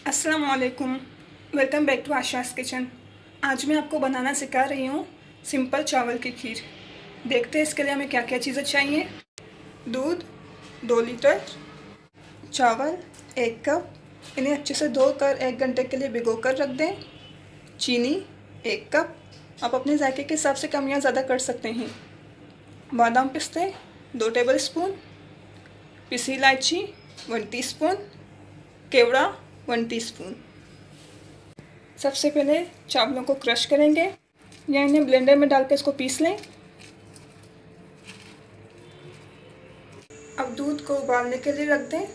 अस्सलाम वालेकुम। Welcome back to Asha's kitchen. आज मैं आपको बनाना सिखा रही हूँ सिंपल चावल की खीर। देखते हैं इसके लिए हमें क्या क्या चीज़ें चाहिए। दूध 2 लीटर, चावल 1 कप, इन्हें अच्छे से धोकर 1 घंटे के लिए भिगो कर रख दें। चीनी 1 कप, आप अपने जायके के हिसाब से कम या ज़्यादा कर सकते हैं। बादाम पिस्ते 2 टेबल स्पून, पिसी इलायची 1 टीस्पून, केवड़ा 1 टीस्पून। सबसे पहले चावलों को क्रश करेंगे या इन्हें ब्लेंडर में डालकर इसको पीस लें। अब दूध को उबालने के लिए रख दें।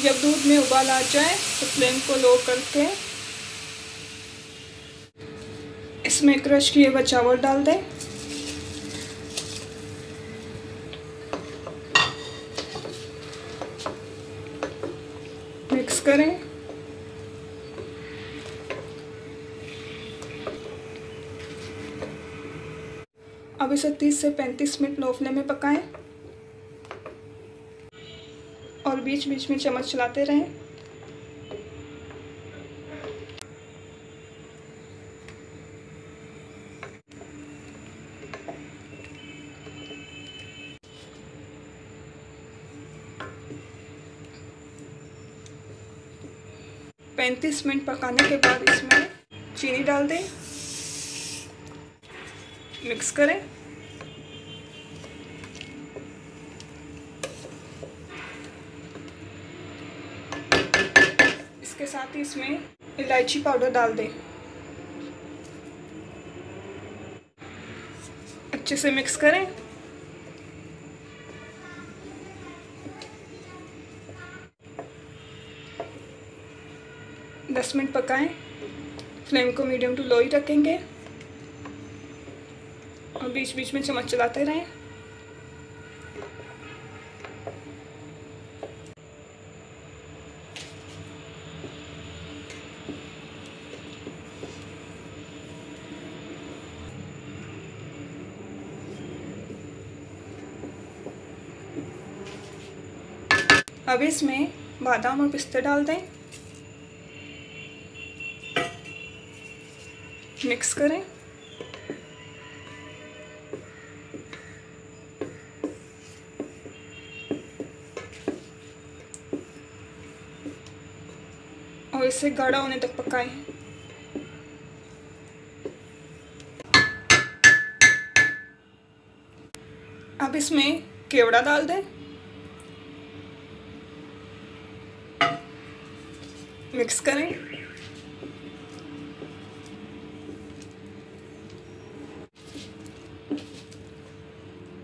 जब दूध में उबाल आ जाए तो फ्लेम को लो करके इसमें क्रश किए हुए चावल डाल दें। मिक्स करें। अब इसे 30 से 35 मिनट लो फ्लेम में पकाएं और बीच बीच में चम्मच चलाते रहें। पैंतीस मिनट पकाने के बाद इसमें चीनी डाल दें, मिक्स करें। इसके साथ ही इसमें इलायची पाउडर डाल दें। अच्छे से मिक्स करें। दस मिनट पकाएं। फ्लेम को मीडियम टू लो ही रखेंगे और बीच बीच में चम्मच चलाते रहें। अब इसमें बादाम और पिस्ते डाल दें, मिक्स करें। और इसे गाढ़ा होने तक पकाएं। अब इसमें केवड़ा डाल दें, मिक्स करें।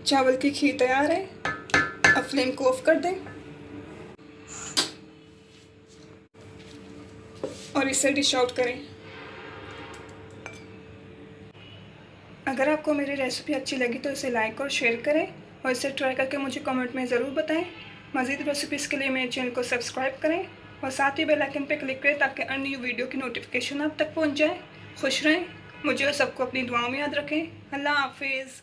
चावल की खीर तैयार है। अब फ्लेम को ऑफ कर दें और इसे डिश आउट करें। अगर आपको मेरी रेसिपी अच्छी लगी तो इसे लाइक और शेयर करें और इसे ट्राई करके मुझे कमेंट में ज़रूर बताएं। मज़ीद रेसिपीज़ के लिए मेरे चैनल को सब्सक्राइब करें और साथ ही बेल आइकन पर क्लिक करें ताकि अन्य न्यू वीडियो की नोटिफिकेशन आप तक पहुंच जाए। खुश रहें, मुझे और सबको अपनी दुआओं में याद रखें। अल्लाह हाफिज़।